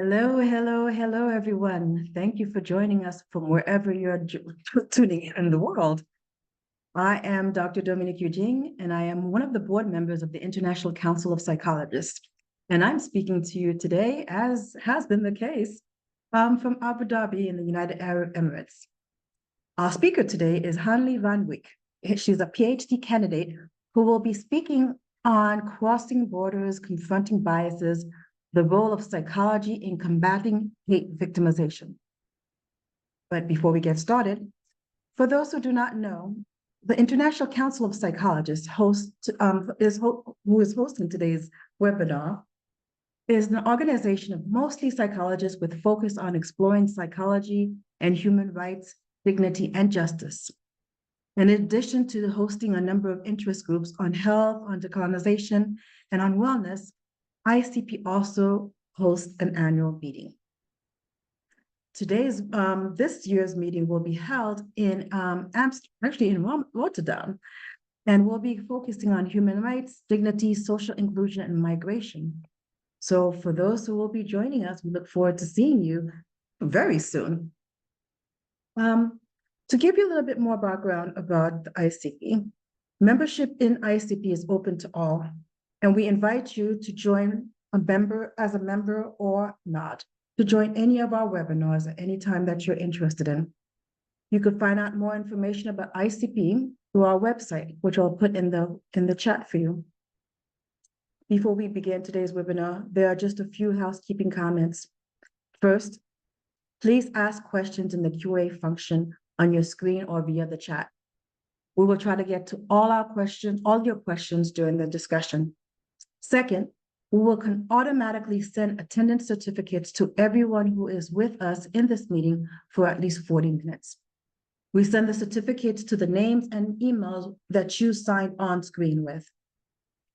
Hello, hello, hello, everyone. Thank you for joining us from wherever you're tuning in the world. I am Dr. Dominique Eugene, and I am one of the board members of the International Council of Psychologists. And I'm speaking to you today, as has been the case, from Abu Dhabi in the United Arab Emirates. Our speaker today is Hanli vanWyk. She's a PhD candidate who will be speaking on crossing borders, confronting biases, the role of psychology in combating hate victimization. But before we get started, for those who do not know, the International Council of Psychologists who is hosting today's webinar is an organization of mostly psychologists with focus on exploring psychology and human rights, dignity, and justice. In addition to hosting a number of interest groups on health, on decolonization, and on wellness, ICP also hosts an annual meeting. This year's meeting will be held in Rotterdam, and we'll be focusing on human rights, dignity, social inclusion, and migration. So for those who will be joining us, we look forward to seeing you very soon. To give you a little bit more background about the ICP, membership in ICP is open to all, and we invite you to join as a member or not, to join any of our webinars at any time that you're interested in. You could find out more information about ICP through our website, which I'll put in the chat for you. Before we begin today's webinar, there are just a few housekeeping comments. First, please ask questions in the QA function on your screen or via the chat. We will try to get to all your questions during the discussion. Second, we will automatically send attendance certificates to everyone who is with us in this meeting for at least 40 minutes. We send the certificates to the names and emails that you signed on screen with.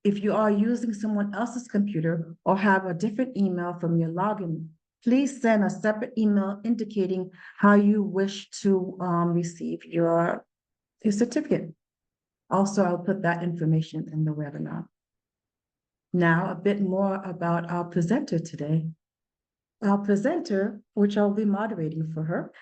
If you are using someone else's computer or have a different email from your login, please send a separate email indicating how you wish to receive your certificate. Also, I'll put that information in the webinar. Now, a bit more about our presenter today. Our presenter, which I'll be moderating for her,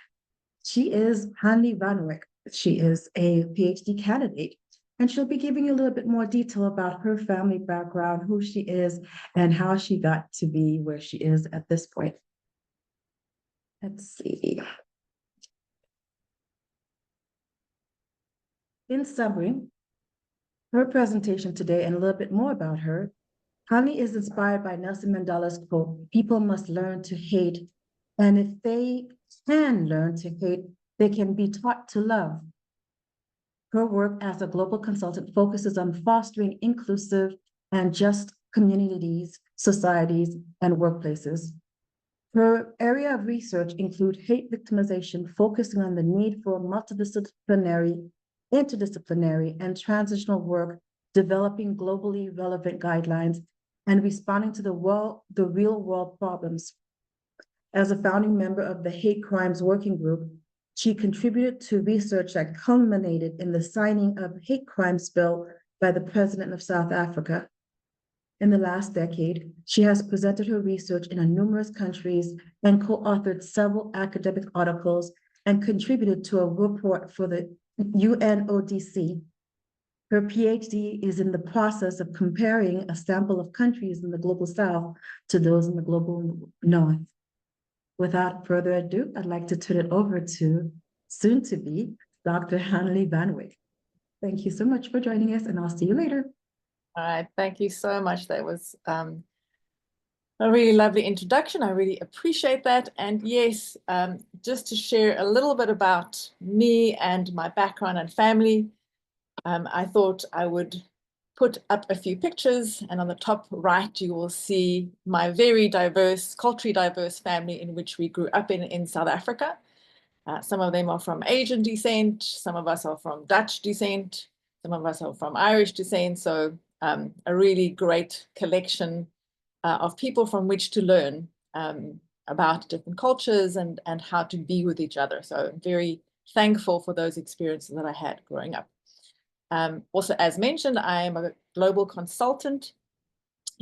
she is Hanli vanWyk. She is a PhD candidate, and she'll be giving you a little bit more detail about her family background, who she is, and how she got to be where she is at this point. Let's see. In summary, her presentation today and a little bit more about her, Hanli is inspired by Nelson Mandela's quote, "People must learn to hate, and if they can learn to hate, they can be taught to love." Her work as a global consultant focuses on fostering inclusive and just communities, societies, and workplaces. Her area of research includes hate victimization, focusing on the need for multidisciplinary, interdisciplinary, and transitional work, developing globally relevant guidelines, and responding to the real-world problems. As a founding member of the Hate Crimes Working Group, she contributed to research that culminated in the signing of hate crimes bill by the President of South Africa. In the last decade, she has presented her research in numerous countries and co-authored several academic articles and contributed to a report for the UNODC. Her PhD is in the process of comparing a sample of countries in the Global South to those in the Global North. Without further ado, I'd like to turn it over to soon-to-be Dr. Hanli vanWyk. Thank you so much for joining us, and I'll see you later. All right, thank you so much. That was a really lovely introduction. I really appreciate that. And yes, just to share a little bit about me and my background and family, I thought I would put up a few pictures, and on the top right, you will see my very diverse, culturally diverse family in which we grew up in South Africa. Some of them are from Asian descent, some of us are from Dutch descent, some of us are from Irish descent, so a really great collection of people from which to learn about different cultures and how to be with each other. So I'm very thankful for those experiences that I had growing up. Also, as mentioned, I am a global consultant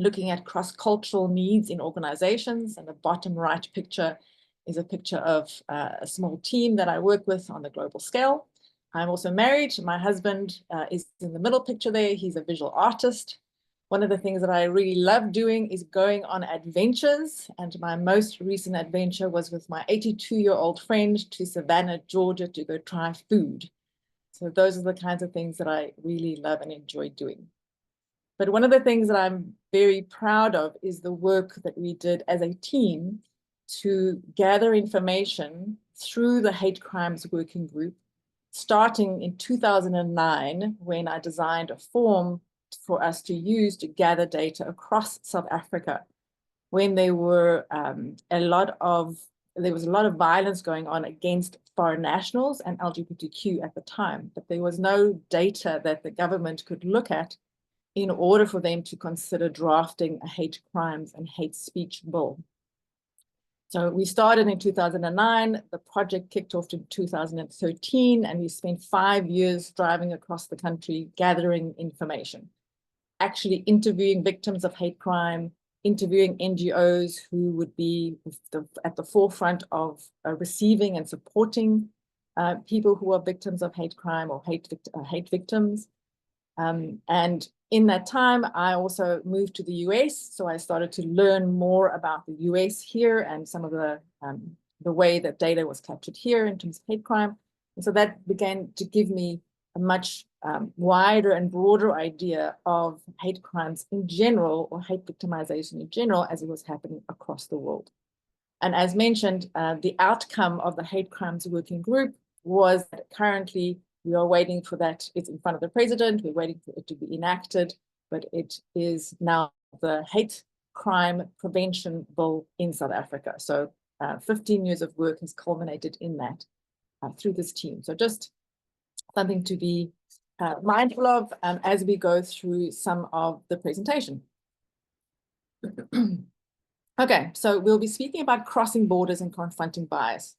looking at cross-cultural needs in organizations. And the bottom right picture is a picture of a small team that I work with on the global scale. I'm also married. My husband is in the middle picture there. He's a visual artist. One of the things that I really love doing is going on adventures. And my most recent adventure was with my 82-year-old friend to Savannah, Georgia, to go try food. So those are the kinds of things that I really love and enjoy doing. But one of the things that I'm very proud of is the work that we did as a team to gather information through the Hate Crimes Working Group, starting in 2009, when I designed a form for us to use to gather data across South Africa, when there were there was a lot of violence going on against foreign nationals and LGBTQ at the time, but there was no data that the government could look at in order for them to consider drafting a hate crimes and hate speech bill. So we started in 2009, the project kicked off in 2013, and we spent 5 years driving across the country, gathering information, actually interviewing victims of hate crime, interviewing NGOs who would be at the forefront of receiving and supporting people who are victims of hate crime or hate victims. And in that time, I also moved to the US. So I started to learn more about the US here and some of the way that data was captured here in terms of hate crime. And so that began to give me a much wider and broader idea of hate crimes in general, or hate victimization in general, as it was happening across the world. And as mentioned, the outcome of the Hate Crimes Working Group was that currently we are waiting for that. It's in front of the president. We're waiting for it to be enacted, but it is now the hate crime prevention bill in South Africa. So 15 years of work has culminated in that through this team. So just something to be mindful of as we go through some of the presentation. Okay, so we'll be speaking about crossing borders and confronting bias,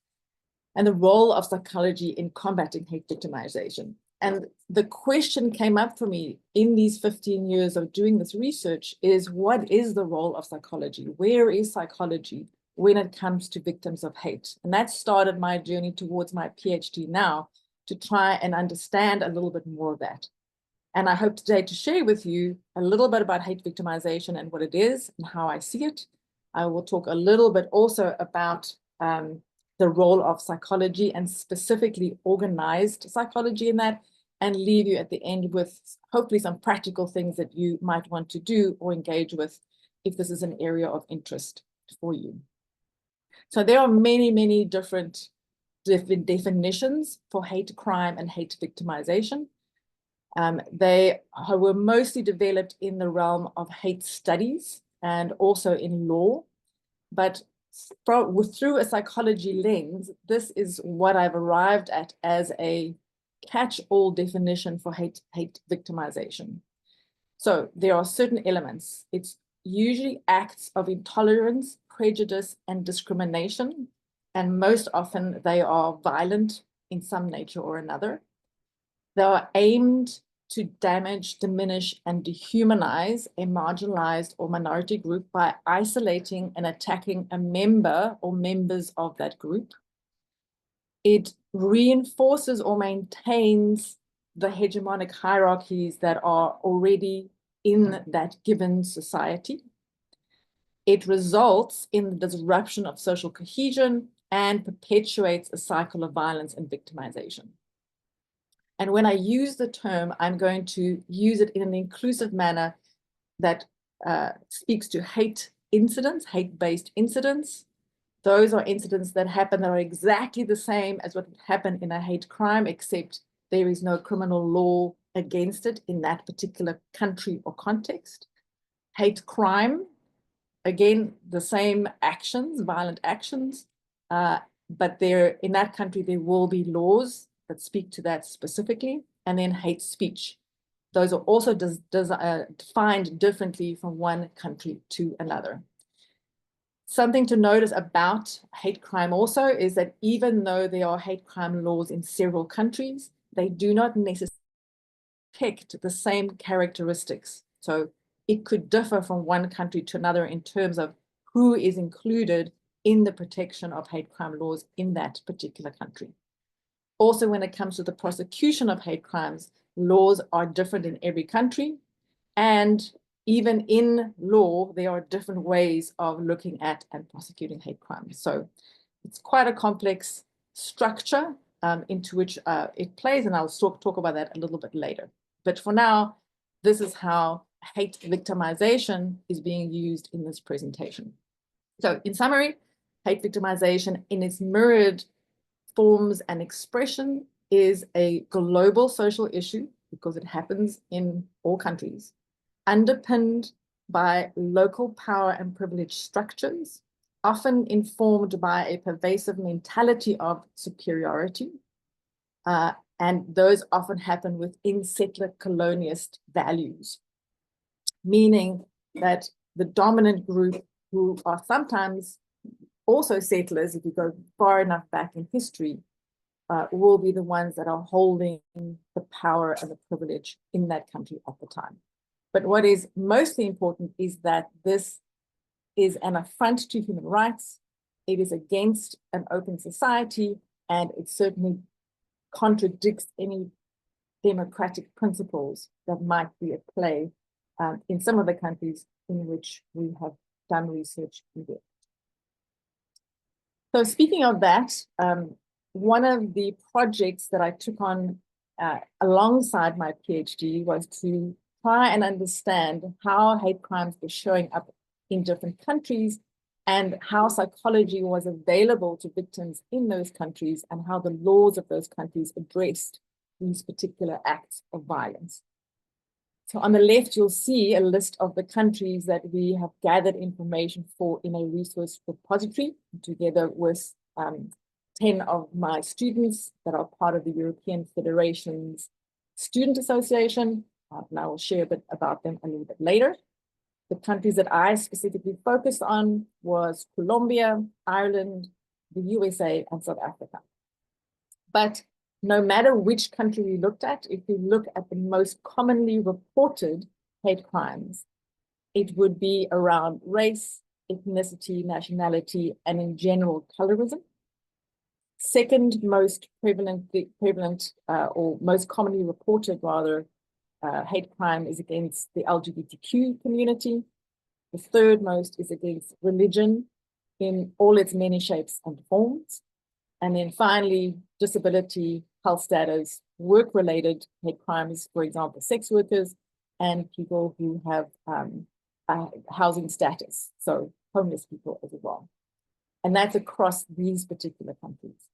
and the role of psychology in combating hate victimization. And the question came up for me in these 15 years of doing this research is, what is the role of psychology? Where is psychology when it comes to victims of hate? And that started my journey towards my PhD now, to try and understand a little bit more of that. And I hope today to share with you a little bit about hate victimization and what it is and how I see it. I will talk a little bit also about the role of psychology, and specifically organized psychology in that, and leave you at the end with hopefully some practical things that you might want to do or engage with if this is an area of interest for you. So there are many, many different definitions for hate crime and hate victimization. They were mostly developed in the realm of hate studies and also in law, but through a psychology lens, this is what I've arrived at as a catch-all definition for hate victimization. So there are certain elements. It's usually acts of intolerance, prejudice, and discrimination, and most often they are violent in some nature or another. They are aimed to damage, diminish, and dehumanize a marginalized or minority group by isolating and attacking a member or members of that group. It reinforces or maintains the hegemonic hierarchies that are already in that given society. It results in the disruption of social cohesion and perpetuates a cycle of violence and victimization. And when I use the term, I'm going to use it in an inclusive manner that speaks to hate incidents, hate-based incidents. Those are incidents that happen that are exactly the same as what would happen in a hate crime, except there is no criminal law against it in that particular country or context. Hate crime, again, the same actions, violent actions, but there in that country, there will be laws that speak to that specifically. And then hate speech. Those are also defined differently from one country to another. Something to notice about hate crime also is that even though there are hate crime laws in several countries, they do not necessarily depict the same characteristics. So it could differ from one country to another in terms of who is included in the protection of hate crime laws in that particular country. Also, when it comes to the prosecution of hate crimes, laws are different in every country. And even in law, there are different ways of looking at and prosecuting hate crimes. So it's quite a complex structure into which it plays, and I'll talk about that a little bit later. But for now, this is how hate victimization is being used in this presentation. So in summary, hate victimization in its myriad forms and expression is a global social issue because it happens in all countries, underpinned by local power and privilege structures, often informed by a pervasive mentality of superiority. And those often happen within settler colonialist values, meaning that the dominant group, who are sometimes also settlers, if you go far enough back in history, will be the ones that are holding the power and the privilege in that country at the time. But what is mostly important is that this is an affront to human rights. It is against an open society, and it certainly contradicts any democratic principles that might be at play in some of the countries in which we have done research in depth. So speaking of that, one of the projects that I took on alongside my PhD was to try and understand how hate crimes were showing up in different countries and how psychology was available to victims in those countries and how the laws of those countries addressed these particular acts of violence. So on the left, you'll see a list of the countries that we have gathered information for in a resource repository, together with 10 of my students that are part of the European Federation's Student Association. And I will share a bit about them a little bit later. The countries that I specifically focused on was Colombia, Ireland, the USA, and South Africa. But no matter which country we looked at, if we look at the most commonly reported hate crimes, it would be around race, ethnicity, nationality, and in general, colorism. Second most prevalent or most commonly reported rather, hate crime is against the LGBTQ community. The third most is against religion in all its many shapes and forms. And then finally, disability, health status, work-related hate crimes, for example, sex workers and people who have housing status, so homeless people as well. And that's across these particular countries.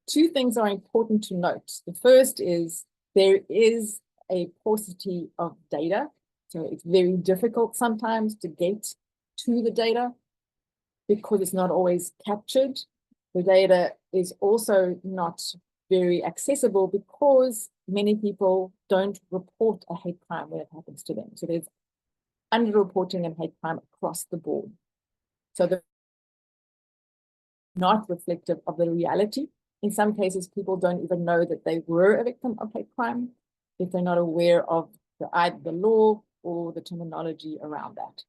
Two things are important to note. The first is there is a paucity of data. So it's very difficult sometimes to get to the data because it's not always captured. The data is also not very accessible because many people don't report a hate crime when it happens to them. So there's underreporting of hate crime across the board. So they're not reflective of the reality. In some cases, people don't even know that they were a victim of hate crime if they're not aware of either the law or the terminology around that.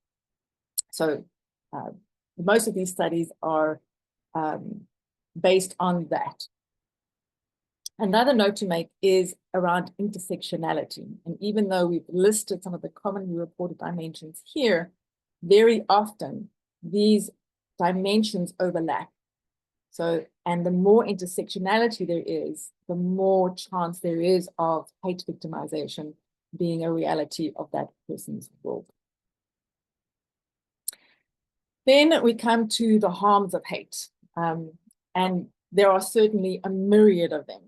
So most of these studies are based on that. Another note to make is around intersectionality. And even though we've listed some of the commonly reported dimensions here, very often these dimensions overlap. So, and the more intersectionality there is, the more chance there is of hate victimization being a reality of that person's world. Then we come to the harms of hate. And there are certainly a myriad of them.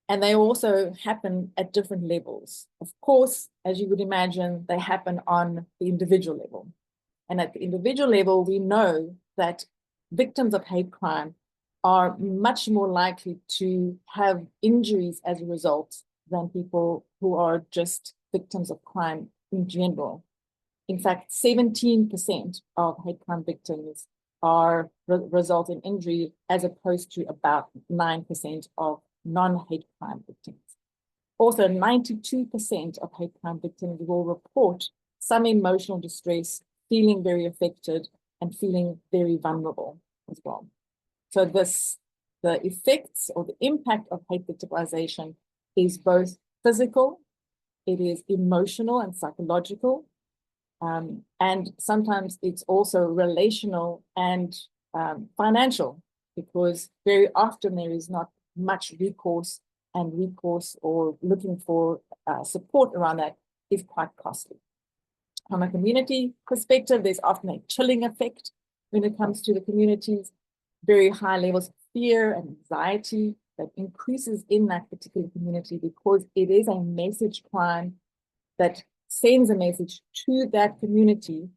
And they also happen at different levels. Of course, as you would imagine, they happen on the individual level. And at the individual level, we know that victims of hate crime are much more likely to have injuries as a result than people who are just victims of crime in general. In fact, 17% of hate crime victims are result in injury, as opposed to about 9% of non-hate crime victims. Also, 92% of hate crime victims will report some emotional distress, feeling very affected, and feeling very vulnerable as well. So the effects or the impact of hate victimization is both physical, it is emotional and psychological, and sometimes it's also relational and financial, because very often there is not much recourse, and recourse or looking for support around that is quite costly. From a community perspective, there's often a chilling effect when it comes to the communities, very high levels of fear and anxiety that increases in that particular community, because it is a message crime that sends a message to that community,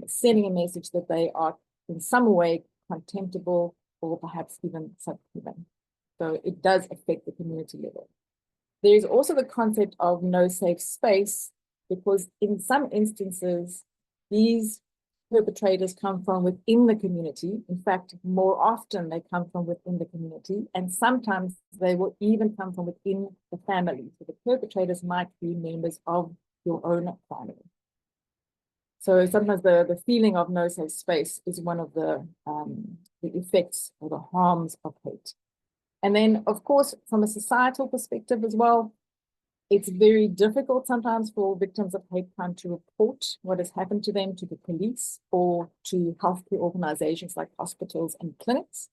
sending a message that they are in some way contemptible or perhaps even subhuman. So it does affect the community level. There is also the concept of no safe space, because in some instances, these perpetrators come from within the community. In fact, more often they come from within the community, and sometimes they will even come from within the family. So the perpetrators might be members of your own family. So sometimes the feeling of no safe space is one of the effects or the harms of hate. And then, of course, from a societal perspective as well, it's very difficult sometimes for victims of hate crime to report what has happened to them to the police or to healthcare organizations like hospitals and clinics.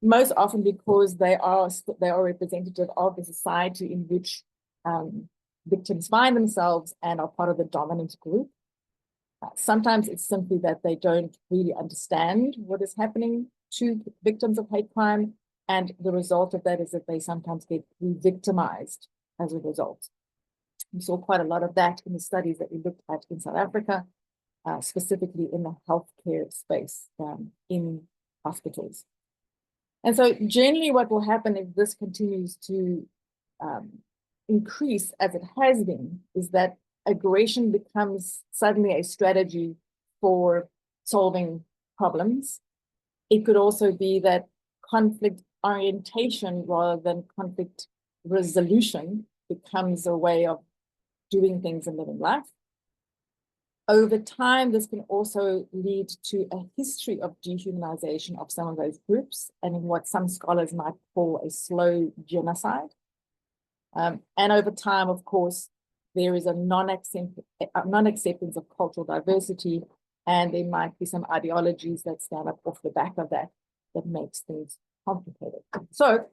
Most often because they are representative of the society in which victims find themselves and are part of the dominant group. Sometimes it's simply that they don't really understand what is happening to victims of hate crime, and the result of that is that they sometimes get re-victimized as a result. We saw quite a lot of that in the studies that we looked at in South Africa, specifically in the healthcare space in hospitals. And so generally what will happen if this continues to increase as it has been is that aggression becomes suddenly a strategy for solving problems. It could also be that conflict orientation rather than conflict resolution becomes a way of doing things and living life. Over time, this can also lead to a history of dehumanization of some of those groups, and in what some scholars might call a slow genocide. And over time, of course, there is a non-acceptance of cultural diversity, and there might be some ideologies that stand up off the back of that makes things complicated. So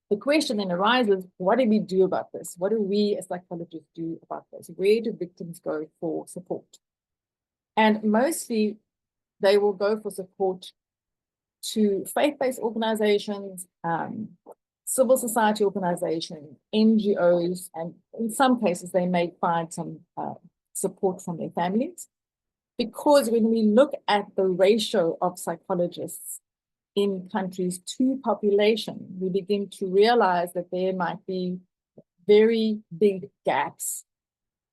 the question then arises, what do we do about this? What do we as psychologists do about this? Where do victims go for support? And mostly they will go for support to faith-based organizations, civil society organizations, NGOs, and in some cases they may find some support from their families. Because when we look at the ratio of psychologists in countries to population, we begin to realize that there might be very big gaps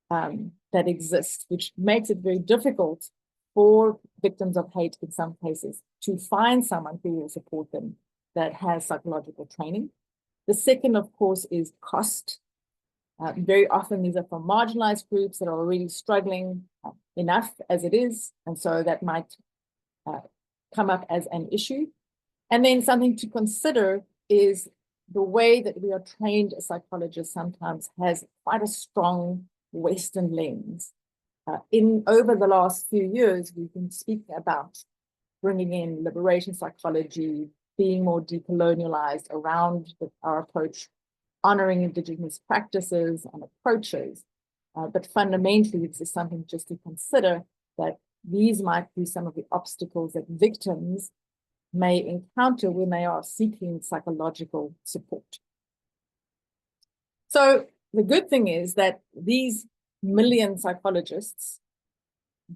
that exist, which makes it very difficult for victims of hate in some cases to find someone who will support them that has psychological training. The second, of course, is cost. Very often these are from marginalized groups that are already struggling enough as it is, and so that might come up as an issue. And then something to consider is the way that we are trained as psychologists sometimes has quite a strong Western lens. Over the last few years, we've been speaking about bringing in liberation psychology, being more decolonialized around our approach, honoring indigenous practices and approaches. But fundamentally, this is something just to consider, that these might be some of the obstacles that victims may encounter when they are seeking psychological support. So the good thing is that these million psychologists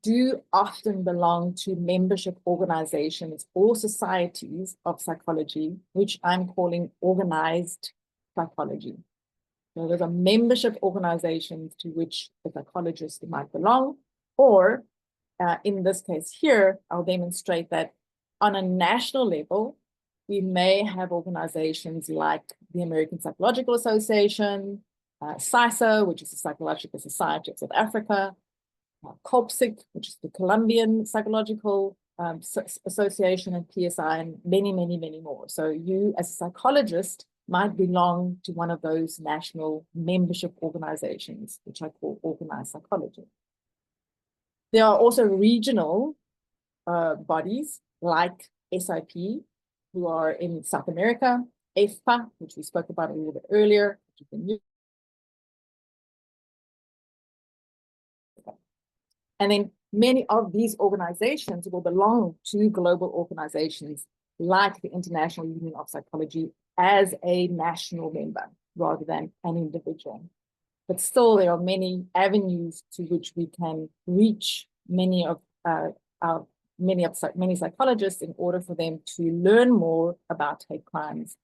do often belong to membership organizations or societies of psychology, which I'm calling organized psychology. So those are membership organizations to which the psychologist might belong, or in this case here, I'll demonstrate that on a national level, we may have organizations like the American Psychological Association, CISA, which is the Psychological Society of South Africa, COPSIC, which is the Colombian Psychological Association, and PSI, and many, many, many more. So you as a psychologist might belong to one of those national membership organizations, which I call organized psychology. There are also regional bodies like SIP, who are in South America, EFPA, which we spoke about a little bit earlier, and then many of these organizations will belong to global organizations like the International Union of Psychology as a national member rather than an individual. But still, there are many avenues to which we can reach many psychologists in order for them to learn more about hate crimes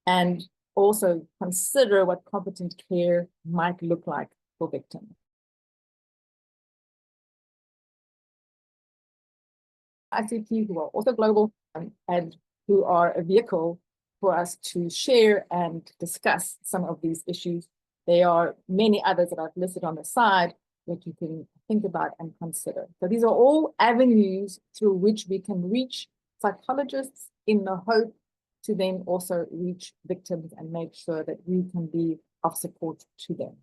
and also consider what competent care might look like for victims. ICP, who are also global and who are a vehicle for us to share and discuss some of these issues. There are many others that I've listed on the side that you can think about and consider. So these are all avenues through which we can reach psychologists in the hope to then also reach victims and make sure that we can be of support to them.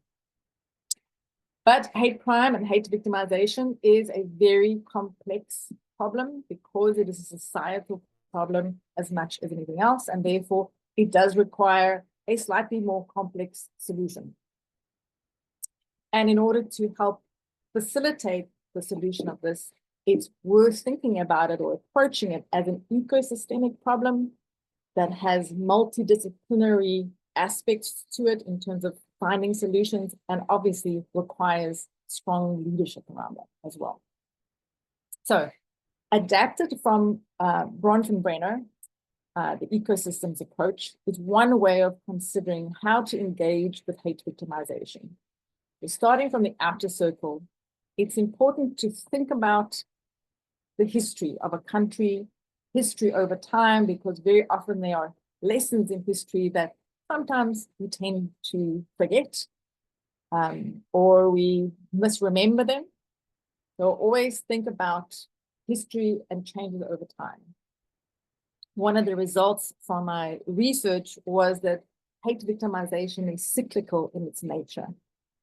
But hate crime and hate victimization is a very complex problem because it is a societal problem as much as anything else, and therefore it does require a slightly more complex solution. And in order to help facilitate the solution of this, it's worth thinking about it or approaching it as an ecosystemic problem that has multidisciplinary aspects to it in terms of finding solutions, and obviously requires strong leadership around that as well. So, adapted from Bronfenbrenner, the ecosystems approach is one way of considering how to engage with hate victimization. So starting from the outer circle, it's important to think about the history of a country, history over time, because very often there are lessons in history that sometimes we tend to forget or we misremember them. So always think about history and changes over time. One of the results from my research was that hate victimization is cyclical in its nature.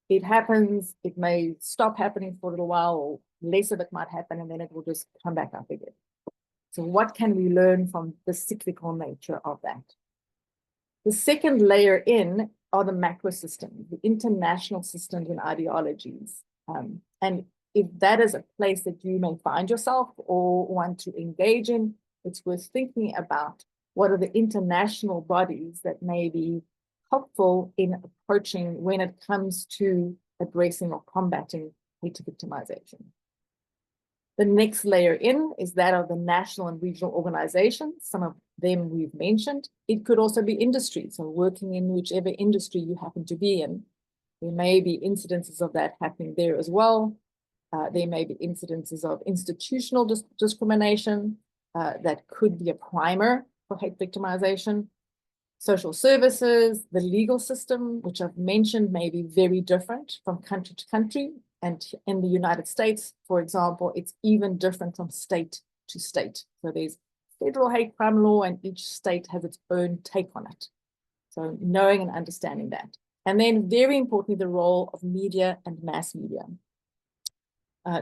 It happens, it may stop happening for a little while, or less of it might happen, and then it will just come back up again. So what can we learn from the cyclical nature of that? The second layer in are the macro systems, the international systems and ideologies. And if that is a place that you may find yourself or want to engage in, it's worth thinking about what are the international bodies that may be helpful in approaching when it comes to addressing or combating hate victimization. The next layer in is that of the national and regional organizations. Some of them we've mentioned. It could also be industry, so working in whichever industry you happen to be in. There may be incidences of that happening there as well. There may be incidences of institutional discrimination that could be a primer for hate victimization. Social services, the legal system, which I've mentioned, may be very different from country to country. And in the United States, for example, it's even different from state to state. So there's federal hate crime law, and each state has its own take on it. So knowing and understanding that. And then very importantly, the role of media and mass media.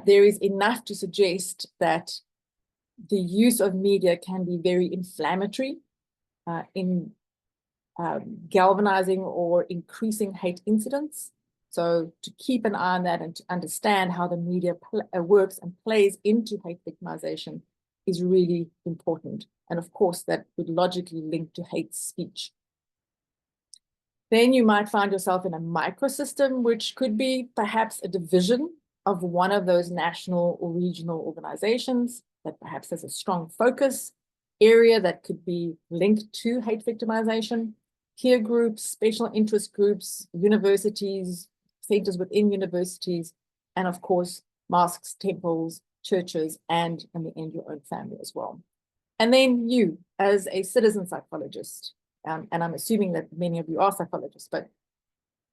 There is enough to suggest that the use of media can be very inflammatory in galvanizing or increasing hate incidents. So to keep an eye on that and to understand how the media works and plays into hate victimization is really important. And of course, that would logically link to hate speech. Then you might find yourself in a microsystem, which could be perhaps a division of one of those national or regional organizations that perhaps has a strong focus area that could be linked to hate victimization, peer groups, special interest groups, universities, centers within universities, and of course, mosques, temples, churches, and in the end, your own family as well. And then you, as a citizen psychologist, and I'm assuming that many of you are psychologists, but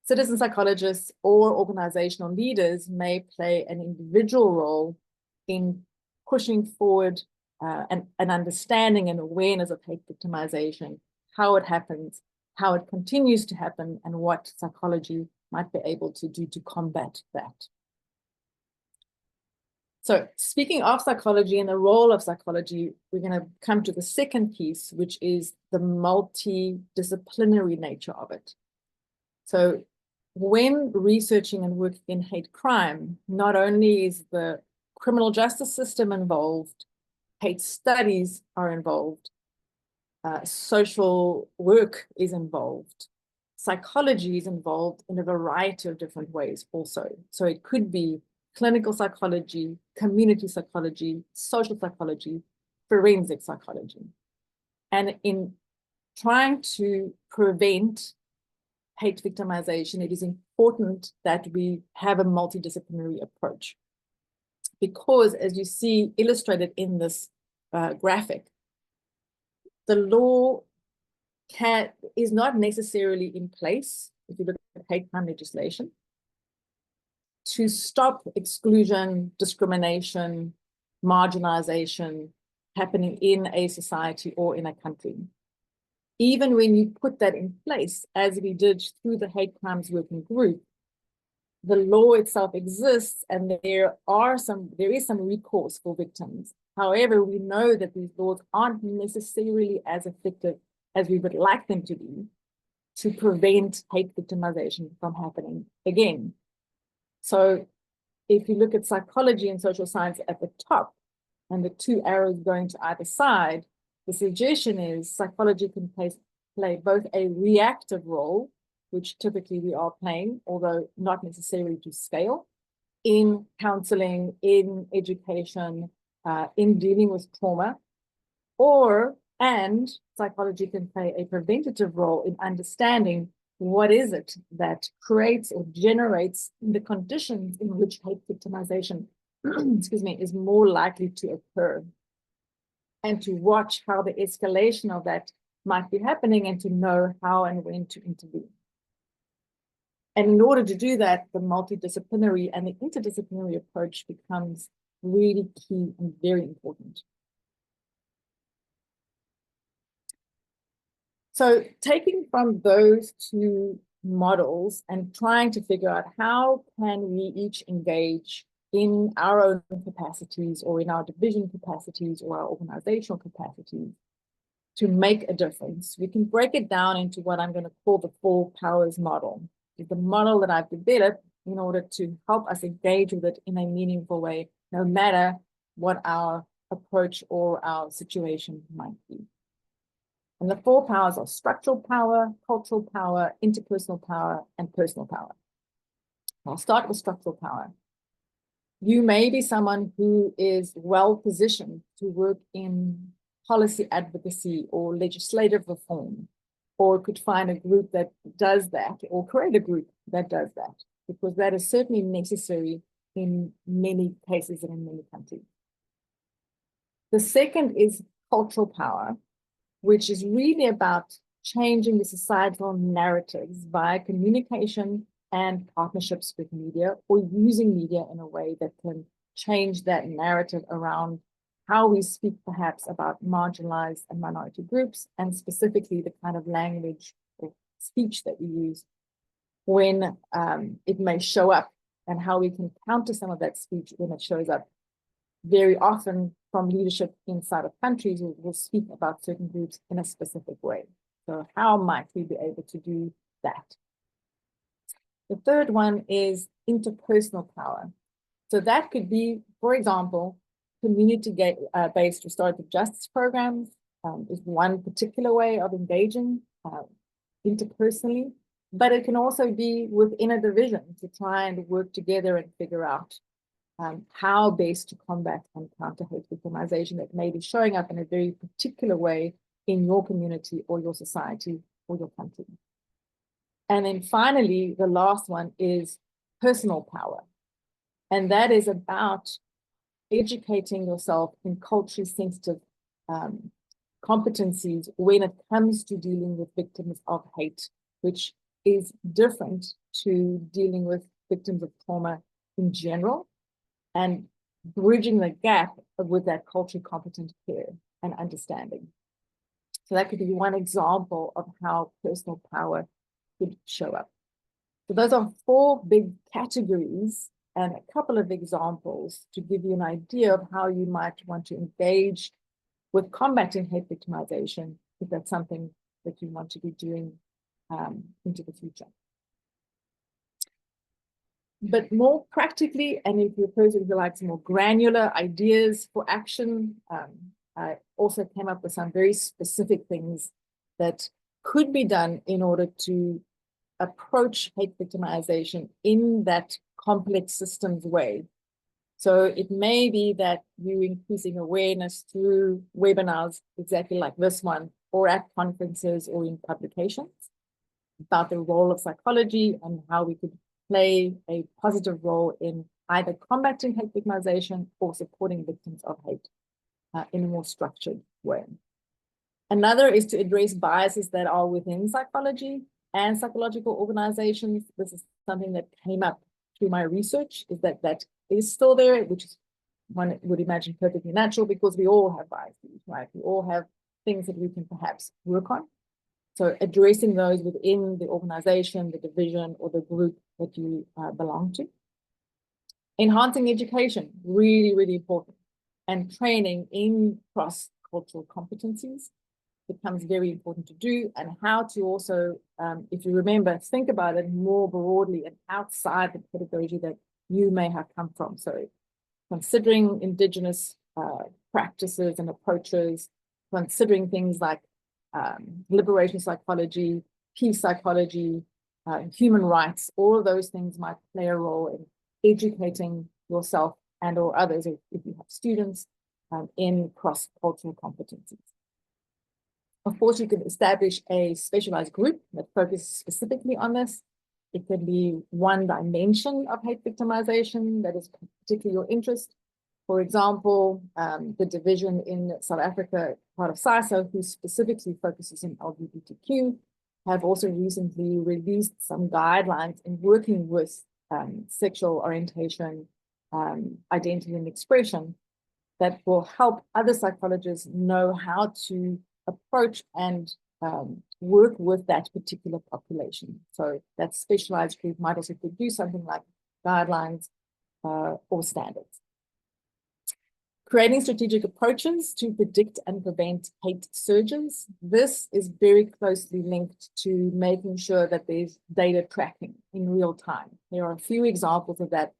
citizen psychologists or organizational leaders may play an individual role in pushing forward an understanding and awareness of hate victimization, how it happens, how it continues to happen, and what psychology might be able to do to combat that. So speaking of psychology and the role of psychology, we're going to come to the second piece, which is the multidisciplinary nature of it. So when researching and working in hate crime, not only is the criminal justice system involved, hate studies are involved, social work is involved, psychology is involved in a variety of different ways also. So it could be clinical psychology, community psychology, social psychology, forensic psychology. And in trying to prevent hate victimization, it is important that we have a multidisciplinary approach. Because as you see illustrated in this graphic, the law is not necessarily in place, if you look at hate crime legislation, to stop exclusion, discrimination, marginalization happening in a society or in a country. Even when you put that in place, as we did through the hate crimes working group, the law itself exists and there is some recourse for victims. However, we know that these laws aren't necessarily as effective as we would like them to be to prevent hate victimization from happening again. So if you look at psychology and social science at the top and the two arrows going to either side, the suggestion is psychology can play both a reactive role, which typically we are playing, although not necessarily to scale, in counseling, in education, in dealing with trauma, and psychology can play a preventative role in understanding what is it that creates or generates the conditions in which hate victimization, excuse me, is more likely to occur, and to watch how the escalation of that might be happening and to know how and when to intervene. And in order to do that, the multidisciplinary and the interdisciplinary approach becomes really key and very important. So taking from those two models and trying to figure out how can we each engage in our own capacities or in our division capacities or our organizational capacities to make a difference, we can break it down into what I'm going to call the 4 powers model. It's the model that I've developed in order to help us engage with it in a meaningful way, no matter what our approach or our situation might be. And the 4 powers are structural power, cultural power, interpersonal power, and personal power. I'll start with structural power. You may be someone who is well positioned to work in policy advocacy or legislative reform, or could find a group that does that, or create a group that does that, because that is certainly necessary in many cases and in many countries. The second is cultural power, which is really about changing the societal narratives via communication and partnerships with media, or using media in a way that can change that narrative around how we speak perhaps about marginalized and minority groups, and specifically the kind of language or speech that we use when it may show up, and how we can counter some of that speech when it shows up. Very often from leadership inside of countries who will speak about certain groups in a specific way. So how might we be able to do that? The third one is interpersonal power. So that could be, for example, community-based restorative justice programs is one particular way of engaging interpersonally, but it can also be within a division to try and work together and figure out how best to combat and counter hate victimization that may be showing up in a very particular way in your community or your society or your country. And then finally, the last one is personal power. And that is about educating yourself in culturally sensitive competencies when it comes to dealing with victims of hate, which is different to dealing with victims of trauma in general, and bridging the gap with that culturally competent care and understanding. So that could be one example of how personal power could show up. So those are 4 big categories and a couple of examples to give you an idea of how you might want to engage with combating hate victimization, if that's something that you want to be doing into the future. But more practically, and if you're a person who likes more granular ideas for action, I also came up with some very specific things that could be done in order to approach hate victimization in that complex systems way. So it may be that you're increasing awareness through webinars, exactly like this one, or at conferences or in publications, about the role of psychology and how we could play a positive role in either combating hate victimization or supporting victims of hate in a more structured way. Another is to address biases that are within psychology and psychological organizations. This is something that came up through my research, is that is still there, which is, one would imagine, perfectly natural, because we all have biases, right? We all have things that we can perhaps work on. So addressing those within the organization, the division, or the group that you belong to. Enhancing education, really, really important. And training in cross-cultural competencies becomes very important to do, and how to also, if you remember, think about it more broadly and outside the pedagogy that you may have come from. So considering Indigenous practices and approaches, considering things like liberation psychology, peace psychology, human rights, all of those things might play a role in educating yourself and or others, if you have students, in cross-cultural competencies. Of course, you could establish a specialized group that focuses specifically on this. It could be one dimension of hate victimization that is particularly your interest. For example, the division in South Africa, part of SISO, who specifically focuses on LGBTQ, have also recently released some guidelines in working with sexual orientation, identity and expression, that will help other psychologists know how to approach and work with that particular population. So that specialized group might also do something like guidelines or standards. Creating strategic approaches to predict and prevent hate surges. This is very closely linked to making sure that there's data tracking in real time. There are a few examples of that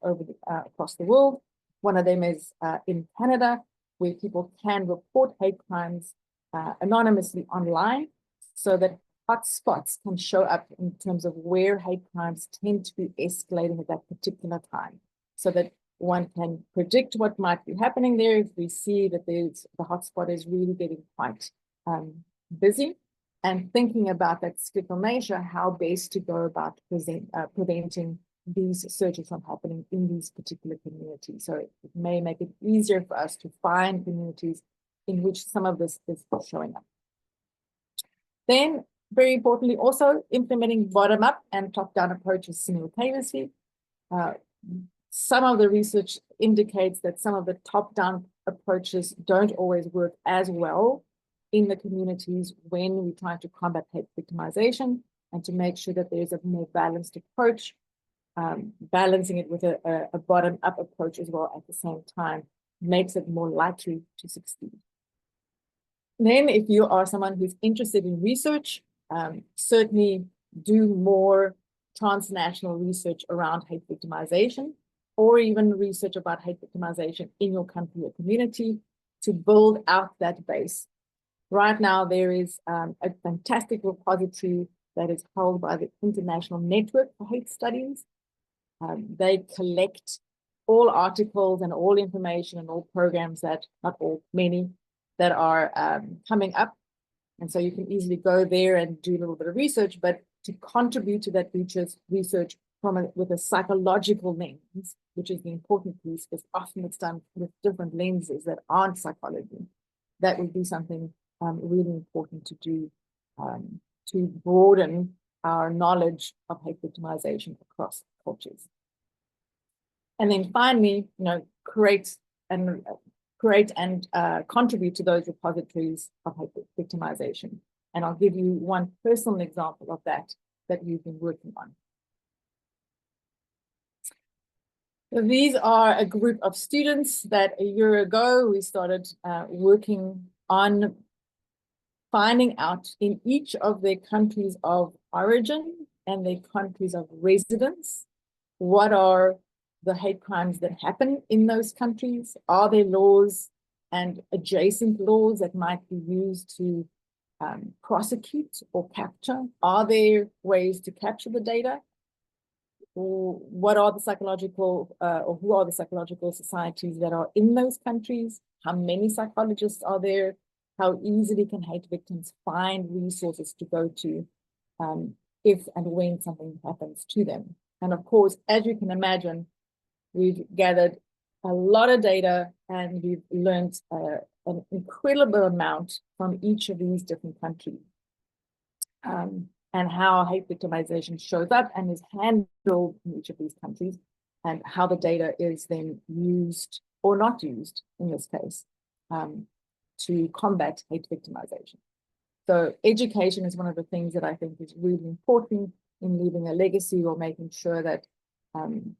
across the world. One of them is in Canada, where people can report hate crimes anonymously online, so that hotspots can show up in terms of where hate crimes tend to be escalating at that particular time, so that one can predict what might be happening there if we see that the hotspot is really getting quite busy, and thinking about that skillful nature, how best to go about preventing these surges from happening in these particular communities. So it may make it easier for us to find communities in which some of this is showing up. Then, very importantly, also implementing bottom-up and top-down approaches simultaneously. Some of the research indicates that some of the top-down approaches don't always work as well in the communities when we try to combat hate victimization, and to make sure that there's a more balanced approach, balancing it with a bottom-up approach as well at the same time, makes it more likely to succeed. Then, if you are someone who's interested in research, certainly do more transnational research around hate victimization, or even research about hate victimization in your country or community to build out that base. Right now, there is a fantastic repository that is held by the International Network for Hate Studies. They collect all articles and all information and all programs that, not all, many, that are coming up. And so you can easily go there and do a little bit of research, but to contribute to that research with a psychological lens, which is the important piece, because often it's done with different lenses that aren't psychology. that would be something really important to do to broaden our knowledge of hate victimization across cultures. And then finally, create and contribute to those repositories of hate victimization. And I'll give you one personal example of that we've been working on. So these are a group of students that a year ago we started working on finding out in each of their countries of origin and their countries of residence, what are the hate crimes that happen in those countries? Are there laws and adjacent laws that might be used to prosecute or capture? Are there ways to capture the data? Or what are the psychological, or who are the psychological societies that are in those countries? How many psychologists are there? How easily can hate victims find resources to go to if and when something happens to them? And of course, as you can imagine, we've gathered a lot of data and we've learned an incredible amount from each of these different countries. And how hate victimization shows up and is handled in each of these countries, and how the data is then used or not used in this case to combat hate victimization. So education is one of the things that I think is really important in leaving a legacy or making sure that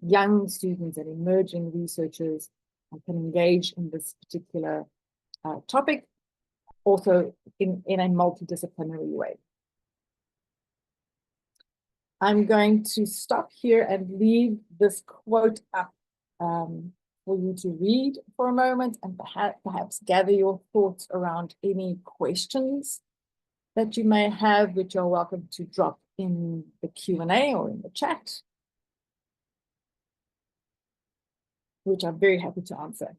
young students and emerging researchers can engage in this particular topic, also in a multidisciplinary way. I'm going to stop here and leave this quote up for you to read for a moment and perhaps gather your thoughts around any questions that you may have, which you're welcome to drop in the Q&A or in the chat, which I'm very happy to answer.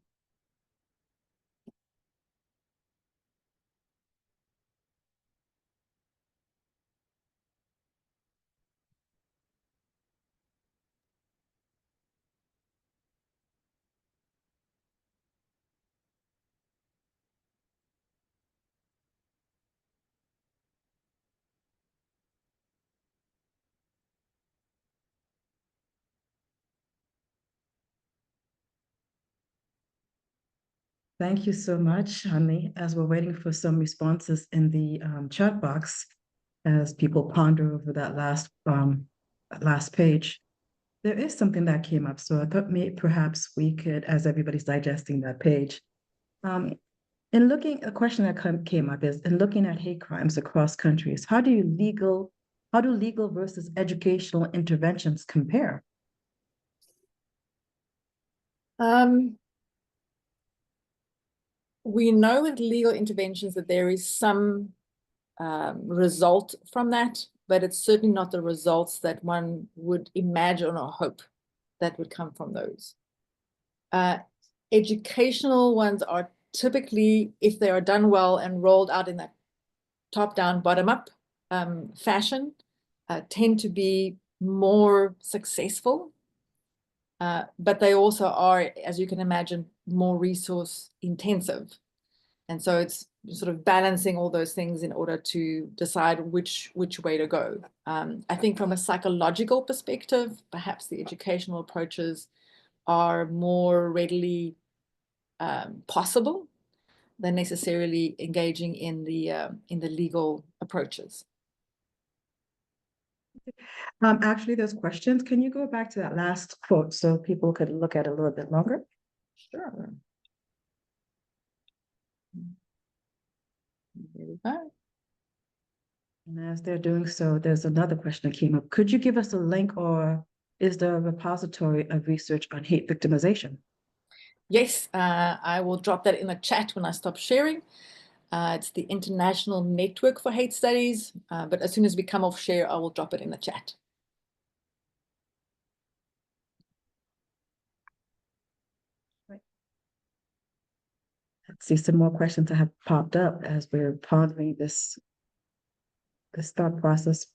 Thank you so much, Hanli. As we're waiting for some responses in the chat box, as people ponder over that last page, there is something that came up. So I thought perhaps we could, as everybody's digesting that page, in looking, a question that came up is, in looking at hate crimes across countries, how do legal versus educational interventions compare? We know with legal interventions that there is some result from that, but it's certainly not the results that one would imagine or hope that would come from those. Educational ones are typically, if they are done well and rolled out in that top-down, bottom-up fashion, tend to be more successful. But they also are, as you can imagine, more resource intensive. And so it's sort of balancing all those things in order to decide which way to go. I think from a psychological perspective, perhaps the educational approaches are more readily possible than necessarily engaging in the legal approaches. Actually, there's questions. Can you go back to that last quote so people could look at it a little bit longer? Sure. There we go. And as they're doing so, there's another question that came up. Could you give us a link, or is there a repository of research on hate victimization? Yes, I will drop that in the chat when I stop sharing. It's the International Network for Hate Studies, but as soon as we come off share, I will drop it in the chat. Let's see some more questions that have popped up as we're pondering this thought process.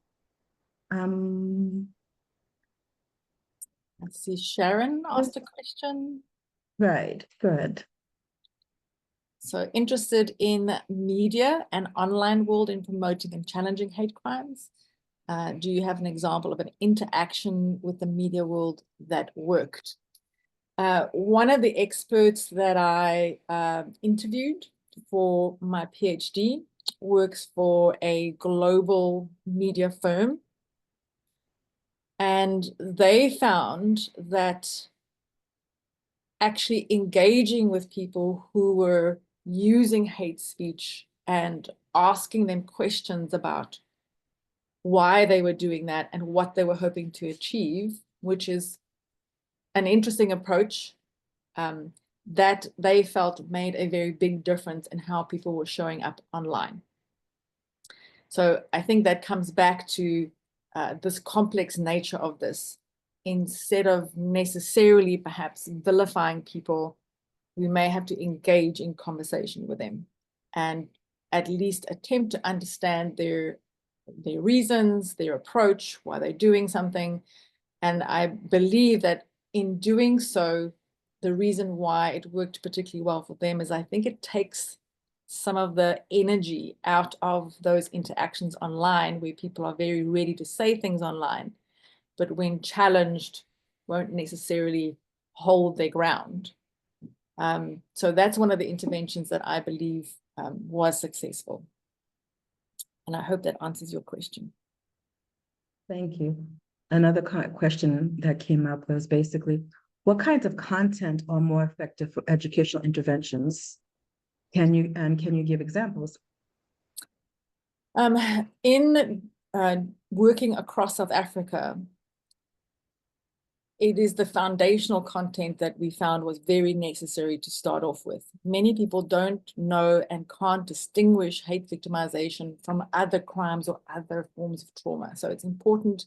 Let's see, Sharon asked a question. Right, good. So interested in media and online world in promoting and challenging hate crimes. Do you have an example of an interaction with the media world that worked? One of the experts that I interviewed for my PhD works for a global media firm. And they found that actually engaging with people who were using hate speech and asking them questions about why they were doing that and what they were hoping to achieve, which is an interesting approach that they felt made a very big difference in how people were showing up online. So I think that comes back to this complex nature of this. Instead of necessarily perhaps vilifying people, we may have to engage in conversation with them and at least attempt to understand their reasons, their approach, why they're doing something. And I believe that in doing so, the reason why it worked particularly well for them is I think it takes some of the energy out of those interactions online where people are very ready to say things online, but when challenged, won't necessarily hold their ground. So that's one of the interventions that I believe was successful. And I hope that answers your question. Thank you. Another question that came up was basically, what kinds of content are more effective for educational interventions? Can you give examples? In working across South Africa, it is the foundational content that we found was very necessary to start off with. Many people don't know and can't distinguish hate victimization from other crimes or other forms of trauma. So it's important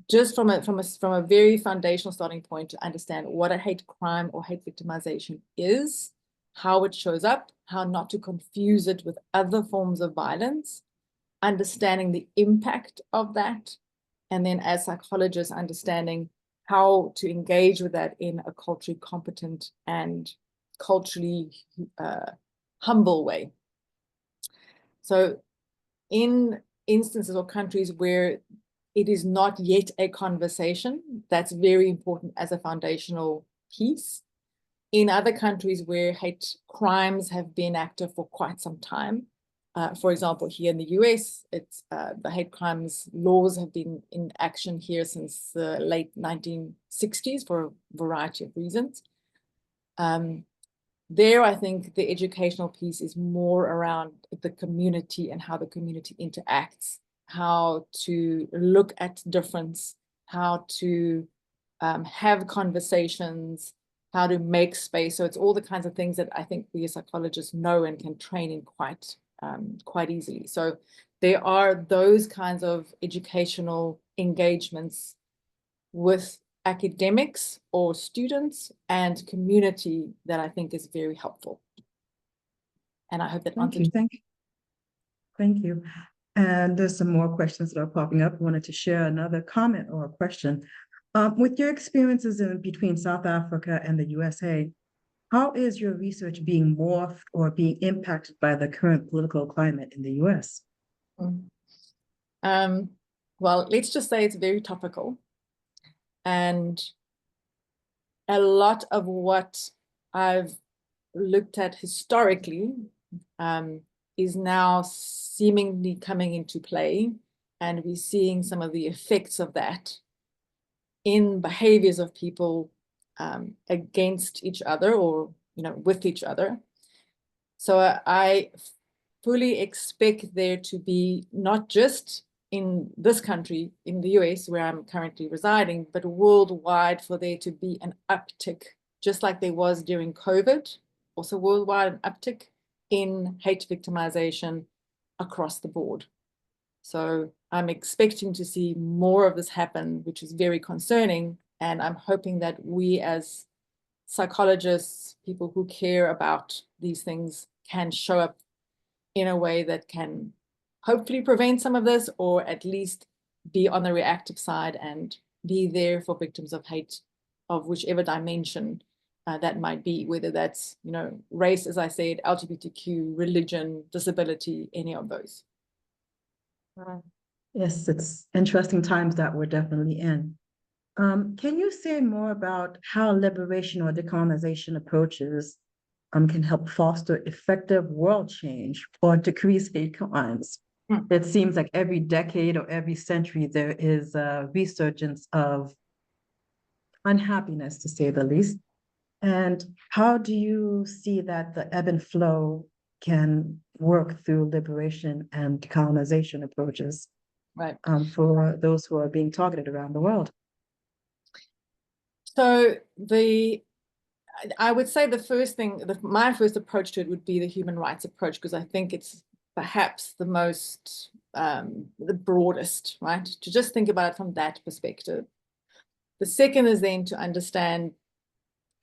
just from a very foundational starting point to understand what a hate crime or hate victimization is, how it shows up, how not to confuse it with other forms of violence, understanding the impact of that, and then as psychologists understanding how to engage with that in a culturally competent and culturally humble way. So in instances or countries where it is not yet a conversation, that's very important as a foundational piece. In other countries where hate crimes have been active for quite some time, for example, here in the US, it's the hate crimes laws have been in action here since the late 1960s for a variety of reasons. There, I think the educational piece is more around the community and how the community interacts, how to look at difference, how to have conversations, how to make space. So it's all the kinds of things that I think we as psychologists know and can train in quite easily. So there are those kinds of educational engagements with academics or students and community that I think is very helpful. And I hope that answered. Thank you. And there's some more questions that are popping up. I wanted to share another comment or a question. With your experiences between South Africa and the USA, how is your research being morphed or being impacted by the current political climate in the US? Well, let's just say it's very topical. And a lot of what I've looked at historically is now seemingly coming into play. And we're seeing some of the effects of that in behaviors of people against each other or, with each other. So I fully expect there to be not just in this country, in the US, where I'm currently residing, but worldwide for there to be an uptick, just like there was during COVID, also worldwide, an uptick in hate victimization across the board. So I'm expecting to see more of this happen, which is very concerning. And I'm hoping that we as psychologists, people who care about these things, can show up in a way that can hopefully prevent some of this, or at least be on the reactive side and be there for victims of hate of whichever dimension that might be, whether that's, you know, race, as I said, LGBTQ, religion, disability, any of those. Yes, it's interesting times that we're definitely in. Can you say more about how liberation or decolonization approaches can help foster effective world change or decrease hate crimes? It seems like every decade or every century there is a resurgence of unhappiness, to say the least. And how do you see that the ebb and flow can work through liberation and decolonization approaches, right, for those who are being targeted around the world? So I would say the first thing, my first approach to it would be the human rights approach, because I think it's perhaps the most, the broadest, right? To just think about it from that perspective. The second is then to understand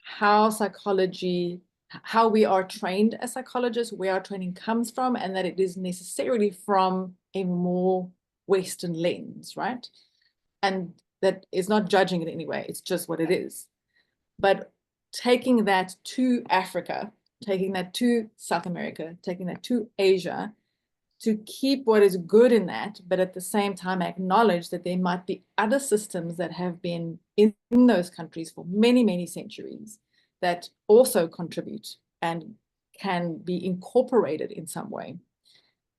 how psychology, how we are trained as psychologists, where our training comes from, and that it is necessarily from a more Western lens, right? And that is not judging it in any way, it's just what it is. But taking that to Africa, taking that to South America, taking that to Asia, to keep what is good in that, but at the same time acknowledge that there might be other systems that have been in those countries for many, many centuries that also contribute and can be incorporated in some way.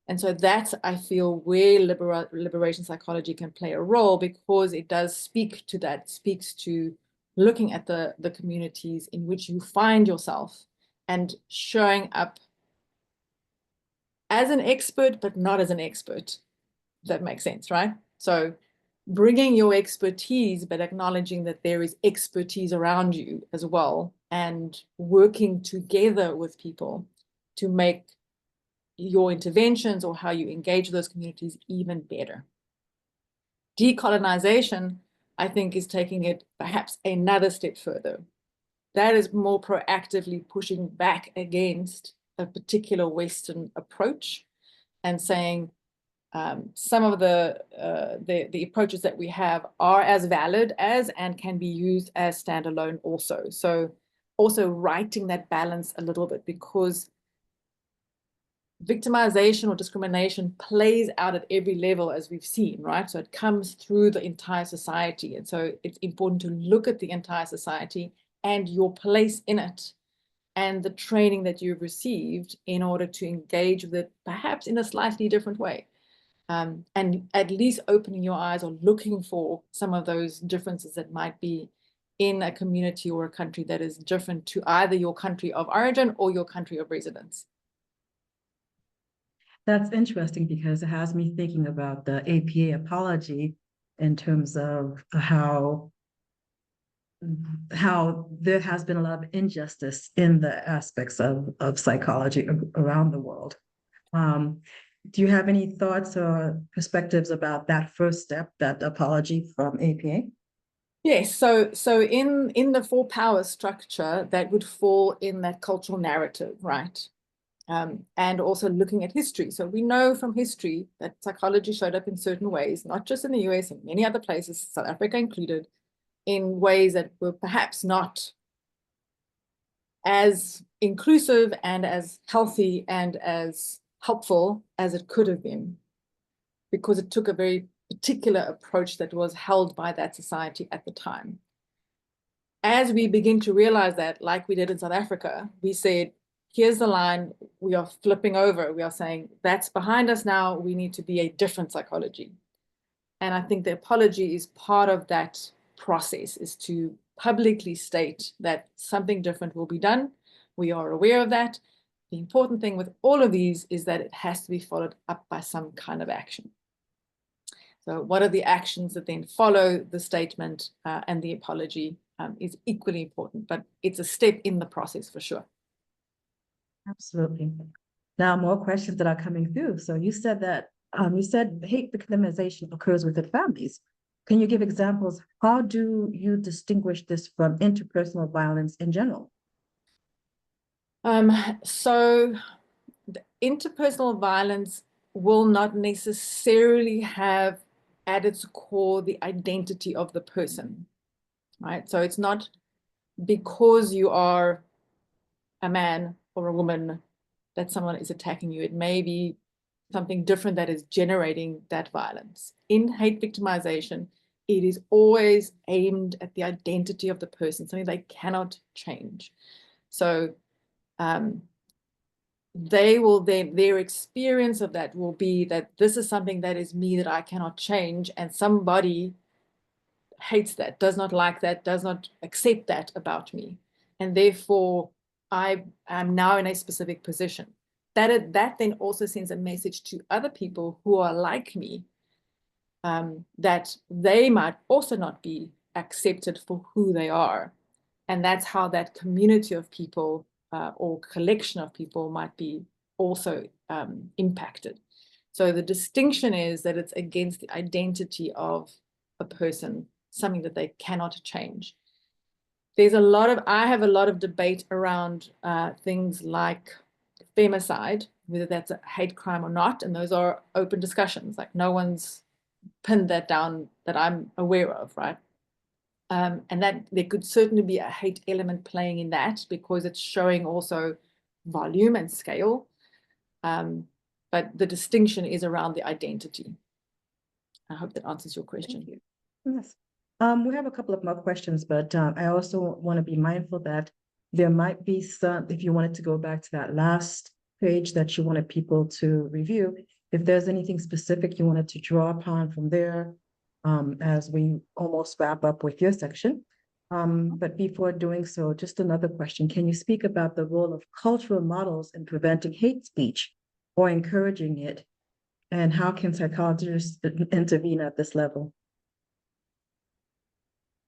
And so that's, I feel, where liberation psychology can play a role, because it does speak to that, speaks to looking at the communities in which you find yourself and showing up as an expert, but not as an expert. That makes sense, right? So bringing your expertise, but acknowledging that there is expertise around you as well, and working together with people to make your interventions or how you engage those communities even better. Decolonization, I think, is taking it perhaps another step further. That is more proactively pushing back against a particular Western approach and saying some of the approaches that we have are as valid as and can be used as standalone also. So also writing that balance a little bit, because victimization or discrimination plays out at every level, as we've seen, right? So it comes through the entire society. And so it's important to look at the entire society and your place in it and the training that you've received in order to engage with it perhaps in a slightly different way. And at least opening your eyes or looking for some of those differences that might be in a community or a country that is different to either your country of origin or your country of residence. That's interesting, because it has me thinking about the APA apology in terms of how there has been a lot of injustice in the aspects of psychology around the world. Do you have any thoughts or perspectives about that first step, that apology from APA? Yes, so in the four power structure, that would fall in that cultural narrative, right? And also looking at history. So we know from history that psychology showed up in certain ways, not just in the US, and many other places, South Africa included, in ways that were perhaps not as inclusive and as healthy and as helpful as it could have been, because it took a very particular approach that was held by that society at the time. As we begin to realize that, like we did in South Africa, we said, here's the line, we are flipping over. We are saying, that's behind us now, we need to be a different psychology. And I think the apology is part of that process, is to publicly state that something different will be done. We are aware of that. The important thing with all of these is that it has to be followed up by some kind of action. So what are the actions that then follow the statement and the apology is equally important, but it's a step in the process for sure. Absolutely. Now, more questions that are coming through. So you said that you said hate victimization occurs within families. Can you give examples? How do you distinguish this from interpersonal violence in general? So the interpersonal violence will not necessarily have at its core the identity of the person, right? So it's not because you are a man or a woman that someone is attacking you. It may be something different that is generating that violence. In hate victimization, it is always aimed at the identity of the person, something they cannot change. So they will then, their experience of that will be that this is something that is me that I cannot change, and somebody hates that, does not like that, does not accept that about me. And therefore, I am now in a specific position. That then also sends a message to other people who are like me, that they might also not be accepted for who they are. And that's how that community of people or collection of people might be also impacted. So the distinction is that it's against the identity of a person, something that they cannot change. There's a lot of, I have a lot of debate around things like femicide, whether that's a hate crime or not, and those are open discussions. Like no one's pinned that down that I'm aware of, right? And that there could certainly be a hate element playing in that because it's showing also volume and scale. But the distinction is around the identity. I hope that answers your question. Thank you. Yes. We have a couple of more questions, but I also want to be mindful that there might be some, if you wanted to go back to that last page that you wanted people to review, if there's anything specific you wanted to draw upon from there, as we almost wrap up with your section. But before doing so, just another question. Can you speak about the role of cultural models in preventing hate speech or encouraging it? And how can psychologists intervene at this level?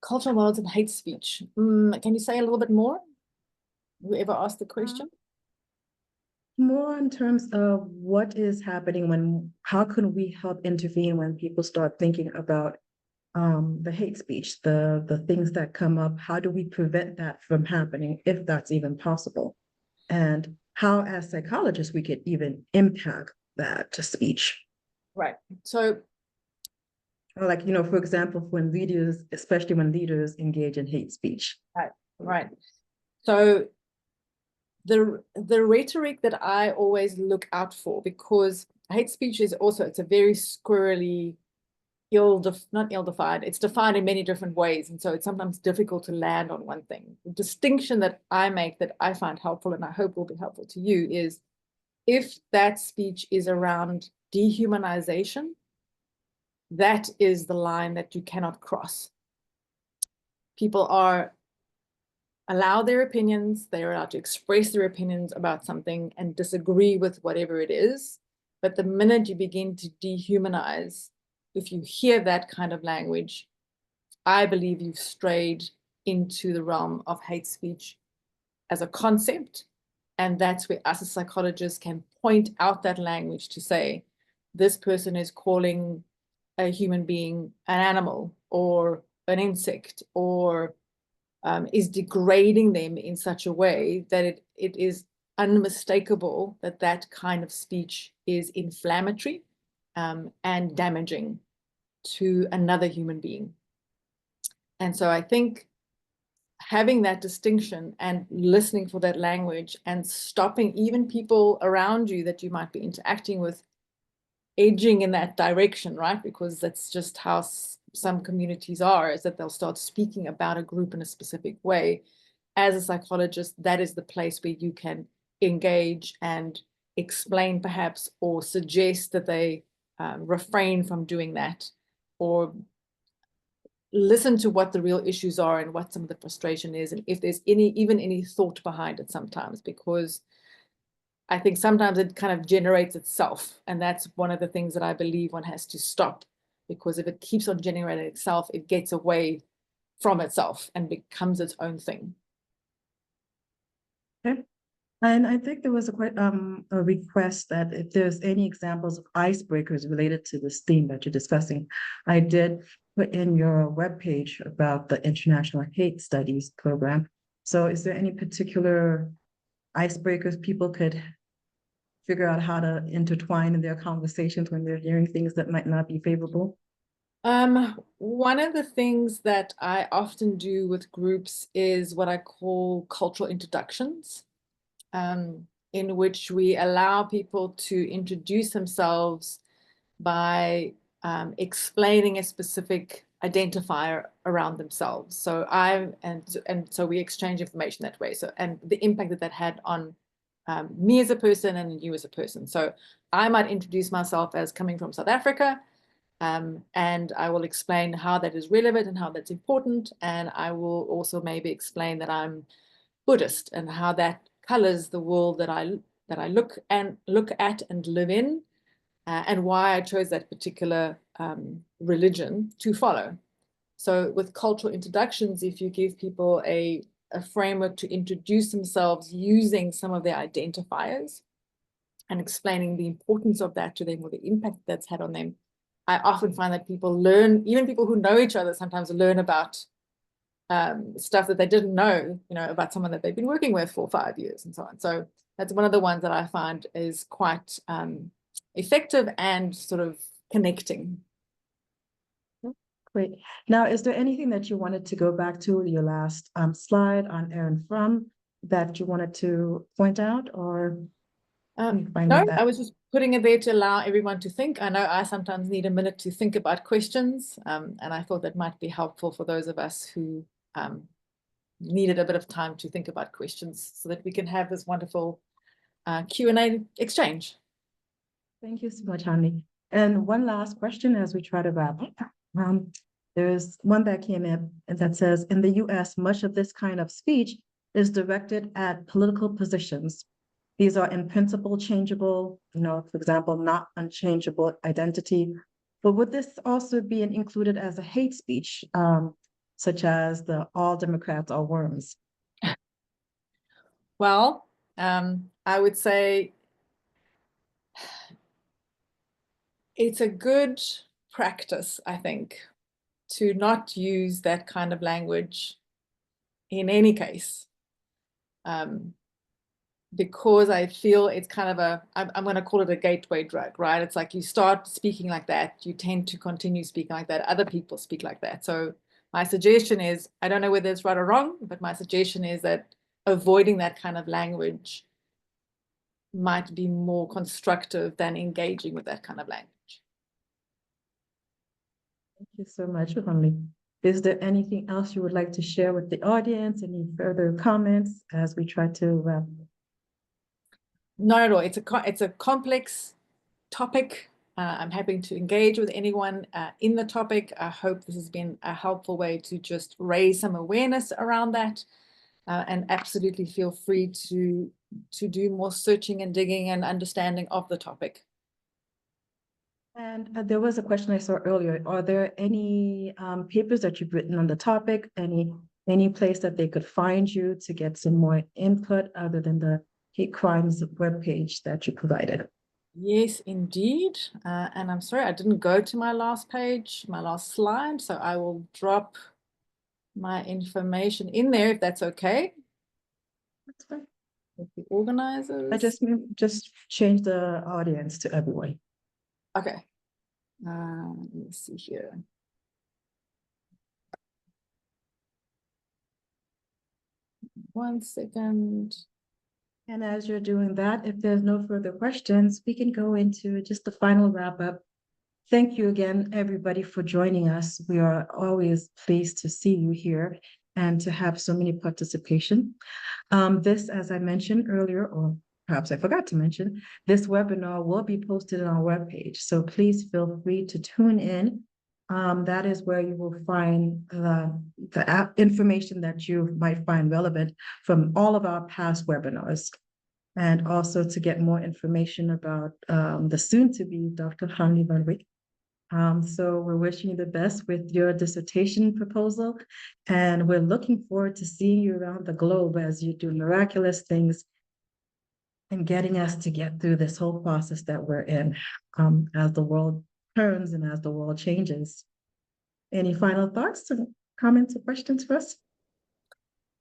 Cultural models of hate speech. Can you say a little bit more? Whoever asked the question? More in terms of what is happening when, how can we help intervene when people start thinking about the hate speech, the things that come up, how do we prevent that from happening, if that's even possible? And how, as psychologists, we could even impact that speech. Right. So, like, you know, for example, when leaders, especially when leaders engage in hate speech. right. So the rhetoric that I always look out for, because hate speech is also, it's a very squirrely, not ill-defined, it's defined in many different ways. And so it's sometimes difficult to land on one thing. The distinction that I make that I find helpful, and I hope will be helpful to you, is if that speech is around dehumanization, that is the line that you cannot cross. People are allowed their opinions, they're allowed to express their opinions about something and disagree with whatever it is. But the minute you begin to dehumanize, if you hear that kind of language, I believe you've strayed into the realm of hate speech as a concept. And that's where us as psychologists can point out that language to say, this person is calling a human being an animal or an insect, or is degrading them in such a way that it is unmistakable that that kind of speech is inflammatory and damaging to another human being. And so I think having that distinction and listening for that language and stopping even people around you that you might be interacting with edging in that direction, right? Because that's just how some communities are, is that they'll start speaking about a group in a specific way. As a psychologist, that is the place where you can engage and explain perhaps, or suggest that they refrain from doing that, or listen to what the real issues are and what some of the frustration is, and if there's even any thought behind it sometimes, because I think sometimes it kind of generates itself. And that's one of the things that I believe one has to stop, because if it keeps on generating itself, it gets away from itself and becomes its own thing. Okay. And I think there was a request that if there's any examples of icebreakers related to this theme that you're discussing. I did put in your webpage about the International Hate Studies program. So is there any particular icebreakers people could figure out how to intertwine in their conversations when they're hearing things that might not be favorable? One of the things that I often do with groups is what I call cultural introductions, in which we allow people to introduce themselves by explaining a specific identifier around themselves. So so we exchange information that way. So, and the impact that that had on me as a person and you as a person. So I might introduce myself as coming from South Africa, and I will explain how that is relevant and how that's important. And I will also maybe explain that I'm Buddhist and how that colors the world that I look at and live in, and why I chose that particular religion to follow. So with cultural introductions, if you give people a framework to introduce themselves using some of their identifiers and explaining the importance of that to them or the impact that's had on them, I often find that people learn, even people who know each other sometimes learn about stuff that they didn't know, about someone that they've been working with for 5 years and so on. So that's one of the ones that I find is quite effective and sort of connecting. Great. Now, is there anything that you wanted to go back to your last slide on Aaron Fromm that you wanted to point out, or no, I was just putting it there to allow everyone to think. I know I sometimes need a minute to think about questions, and I thought that might be helpful for those of us who needed a bit of time to think about questions so that we can have this wonderful Q&A exchange. Thank you so much, Hanley. And one last question as we try to wrap up. There's one that came in and that says, in the US, much of this kind of speech is directed at political positions. These are in principle changeable, for example, not unchangeable identity. But would this also be included as a hate speech, such as the all Democrats are worms? Well, I would say it's a good practice, I think, to not use that kind of language in any case, because I feel it's kind of I'm going to call it a gateway drug, right? It's like you start speaking like that, you tend to continue speaking like that, other people speak like that. So my suggestion is, I don't know whether it's right or wrong, but my suggestion is that avoiding that kind of language might be more constructive than engaging with that kind of language. Thank you so much, Hanley. Is there anything else you would like to share with the audience? Any further comments as we try to wrap? Not at all. It's a complex topic. I'm happy to engage with anyone in the topic. I hope this has been a helpful way to just raise some awareness around that, and absolutely feel free to do more searching and digging and understanding of the topic. And there was a question I saw earlier. Are there any papers that you've written on the topic? Any place that they could find you to get some more input other than the hate crimes webpage that you provided? Yes, indeed. And I'm sorry, I didn't go to my last page, my last slide, so I will drop my information in there if that's okay. That's fine. With the organizers. I just change the audience to everyone. Okay. Let me see here. One second. And as you're doing that, if there's no further questions, we can go into just the final wrap up. Thank you again, everybody, for joining us. We are always pleased to see you here and to have so many participation. This, as I mentioned earlier, or perhaps I forgot to mention, this webinar will be posted on our webpage. So please feel free to tune in. That is where you will find the information that you might find relevant from all of our past webinars. And also to get more information about the soon-to-be Dr. Hanley vanWyk. So we're wishing you the best with your dissertation proposal, and we're looking forward to seeing you around the globe as you do miraculous things and getting us to get through this whole process that we're in, as the world turns and as the world changes. Any final thoughts, comments, or questions for us?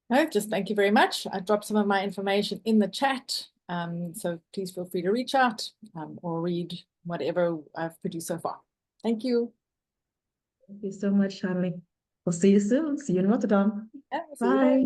No, just thank you very much. I dropped some of my information in the chat, so please feel free to reach out or read whatever I've produced so far. Thank you. Thank you so much, Hanley. We'll see you soon. See you in Rotterdam. Yeah, we'll see you there. Bye.